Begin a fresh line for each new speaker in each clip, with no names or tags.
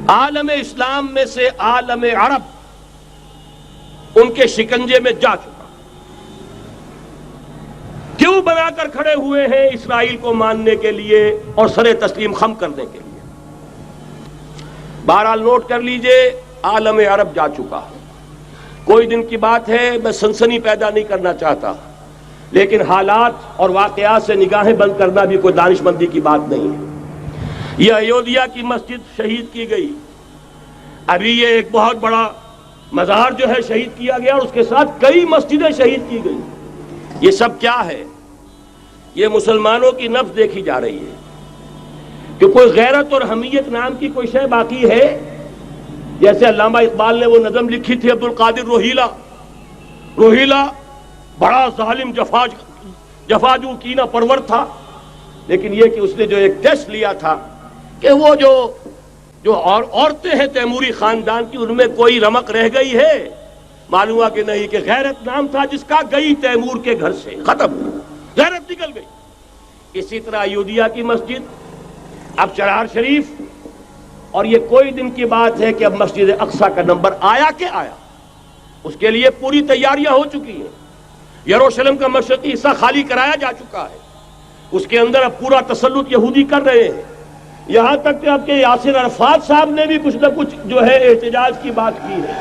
عالم اسلام میں سے عالم عرب ان کے شکنجے میں جا چکا. کیوں بنا کر کھڑے ہوئے ہیں اسرائیل کو ماننے کے لیے اور سر تسلیم خم کرنے کے لیے؟ بہرحال نوٹ کر لیجئے، عالم عرب جا چکا. کوئی دن کی بات ہے، میں سنسنی پیدا نہیں کرنا چاہتا، لیکن حالات اور واقعات سے نگاہیں بند کرنا بھی کوئی دانش مندی کی بات نہیں ہے. یہ ایودھیا کی مسجد شہید کی گئی، ابھی یہ ایک بہت بڑا مزار جو ہے شہید کیا گیا، اور اس کے ساتھ کئی مسجدیں شہید کی گئی. یہ سب کیا ہے؟ یہ مسلمانوں کی نفس دیکھی جا رہی ہے کہ کوئی غیرت اور حمیت نام کی کوئی شے باقی ہے. جیسے علامہ اقبال نے وہ نظم لکھی تھی، عبد القادر روہیلا بڑا ظالم جفاجو کینہ پرور تھا، لیکن یہ کہ اس نے جو ایک ٹیسٹ لیا تھا کہ وہ جو عورتیں ہیں تیموری خاندان کی، ان میں کوئی رمق رہ گئی ہے؟ معلوم ہوا کہ نہیں، کہ غیرت نام تھا جس کا گئی تیمور کے گھر سے، ختم، غیرت نکل گئی. اسی طرح ایودھیا کی مسجد، اب چرار شریف، اور یہ کوئی دن کی بات ہے کہ اب مسجد اقصی کا نمبر آیا کہ آیا. اس کے لیے پوری تیاریاں ہو چکی ہیں. یروشلم کا مشرقی حصہ خالی کرایا جا چکا ہے، اس کے اندر اب پورا تسلط یہودی کر رہے ہیں. یہاں تک کہ اب کے یاسر عرفات صاحب نے بھی کچھ نہ کچھ جو ہے احتجاج کی بات کی ہے،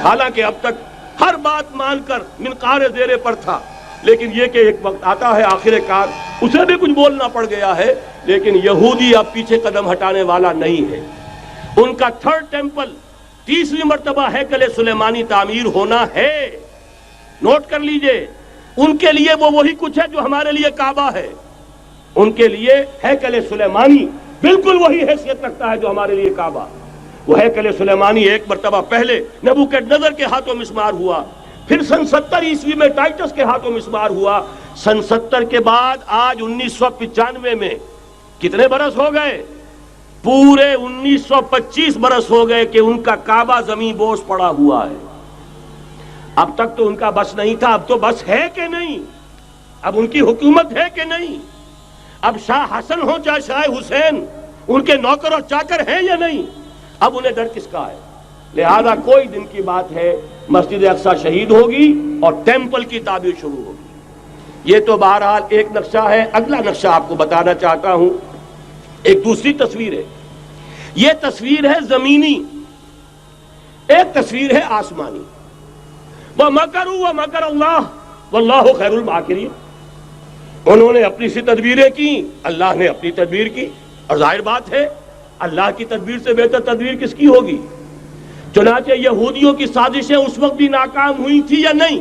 حالانکہ اب تک ہر بات مان کر منقار زیرے پر تھا. لیکن یہ کہ ایک وقت آتا ہے آخر کار اسے بھی کچھ بولنا پڑ گیا ہے. لیکن یہودی اب پیچھے قدم ہٹانے والا نہیں ہے. ان کا تھرڈ ٹیمپل، تیسری مرتبہ ہیکل سلیمانی تعمیر ہونا ہے. نوٹ کر لیجئے، ان کے لیے وہ وہی کچھ ہے جو ہمارے لیے کعبہ ہے. ان کے لیے ہیکل سلیمانی بالکل وہی حیثیت رکھتا ہے جو ہمارے لیے کعبہ. وہ ہیکل سلیمانی ایک مرتبہ پہلے نبوکڈنضر کے ہاتھوں مسمار ہوا، پھر سن 70 عیسوی میں ٹائٹس کے ہاتھوں مسمار ہوا. سن 70 کے بعد آج 1995 میں کتنے برس ہو گئے؟ پورے 1925 برس ہو گئے کہ ان کا کعبہ زمین بوس پڑا ہوا ہے. اب تک تو ان کا بس نہیں تھا، اب تو بس ہے کہ نہیں؟ اب ان کی حکومت ہے کہ نہیں؟ اب شاہ حسن ہو چاہے شاہ حسین، ان کے نوکر اور چاکر ہیں یا نہیں؟ اب انہیں ڈر کس کا ہے؟ لہذا کوئی دن کی بات ہے، مسجد اقصی شہید ہوگی اور ٹیمپل کی تعمیر شروع ہوگی. یہ تو بہرحال ایک نقشہ ہے. اگلا نقشہ آپ کو بتانا چاہتا ہوں، ایک دوسری تصویر ہے. یہ تصویر ہے زمینی، ایک تصویر ہے آسمانی. وَمَكَرُوا وَمَكَرَ اللَّهُ وَاللَّهُ خَيْرُ الْمَاكِرِينَ. انہوں نے اپنی سی تدبیریں کی، اللہ نے اپنی تدبیر کی، اور ظاہر بات ہے اللہ کی تدبیر سے بہتر تدبیر کس کی ہوگی؟ چنانچہ یہودیوں کی سازشیں اس وقت بھی ناکام ہوئی تھی یا نہیں؟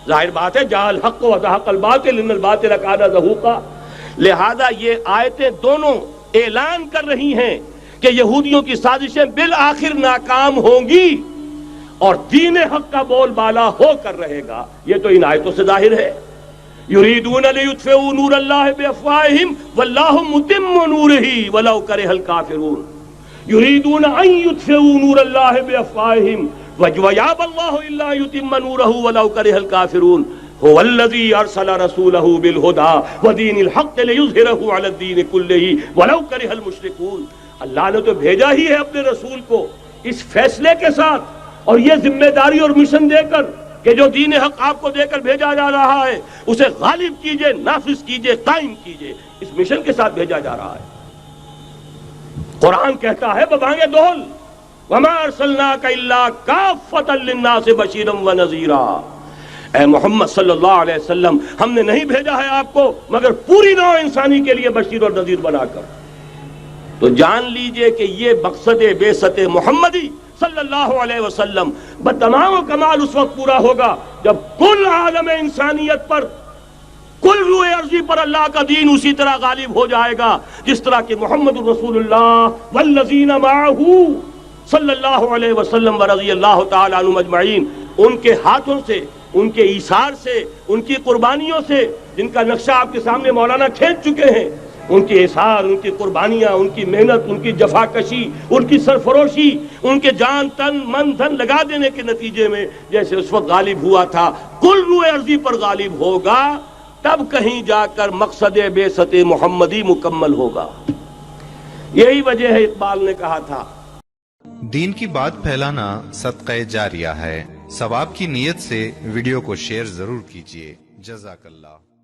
ظاہر بات ہے جاء الحق وزهق الباطل ان الباطل کان زهوقا. لہذا یہ آیتیں دونوں اعلان کر رہی ہیں کہ یہودیوں کی سازشیں بالآخر ناکام ہوں گی اور دین حق کا بول بالا ہو کر رہے گا. یہ تو ان آیتوں سے ظاہر ہے. یریدون لیطفئوا نور اللہ بافواہہم واللہ متم نورہ ولو کرہ الکافرون. یریدون ان یطفئوا نور اللہ بافواہہم ویابى اللہ الا یتم نورہ ولو کرہ الکافرون. هو الذی ارسل رسولہ بالہدی ودین الحق لیظہرہ علی الدین کلہ ولو کرہ المشرکون. اللہ نے تو بھیجا ہی ہے اپنے رسول کو اس فیصلے کے ساتھ اور یہ ذمہ داری اور مشن دے کر کہ جو دین حق آپ کو دے کر بھیجا جا رہا ہے اسے غالب کیجئے، نافذ کیجئے، قائم کیجئے. اس مشن کے ساتھ بھیجا جا رہا ہے. قرآن کہتا ہے ببانگ دہل وما ارسلناک الا کافۃ للناس بشیرا ونذیرا. اے محمد صلی اللہ علیہ وسلم، ہم نے نہیں بھیجا ہے آپ کو مگر پوری نوع انسانی کے لیے بشیر اور نذیر بنا کر. تو جان لیجئے کہ یہ مقصد بعثت محمدی صلی اللہ علیہ وسلم بتمام و کمال اس وقت پورا ہوگا جب کل عالم انسانیت پر، کل روئے ارضی پر اللہ کا دین اسی طرح غالب ہو جائے گا جس طرح کہ محمد رسول اللہ والذین معہ صلی اللہ علیہ وسلم ورضی اللہ تعالی عنہم اجمعین، ان کے ہاتھوں سے، ان کے ایثار سے، ان کی قربانیوں سے، جن کا نقشہ آپ کے سامنے مولانا کھینچ چکے ہیں، ان کے اثار، ان کی قربانیاں، ان کی محنت، ان کی جفاکشی، ان کی سرفروشی، ان کے جان تن من دھن لگا دینے کے نتیجے میں جیسے اس وقت غالب ہوا تھا کل روئے ارضی پر غالب ہوگا، تب کہیں جا کر مقصد بعثت محمدی مکمل ہوگا. یہی وجہ ہے اقبال نے کہا تھا
دین کی بات پھیلانا صدقہ جاریہ ہے. ثواب کی نیت سے ویڈیو کو شیئر ضرور کیجیے. جزاک اللہ.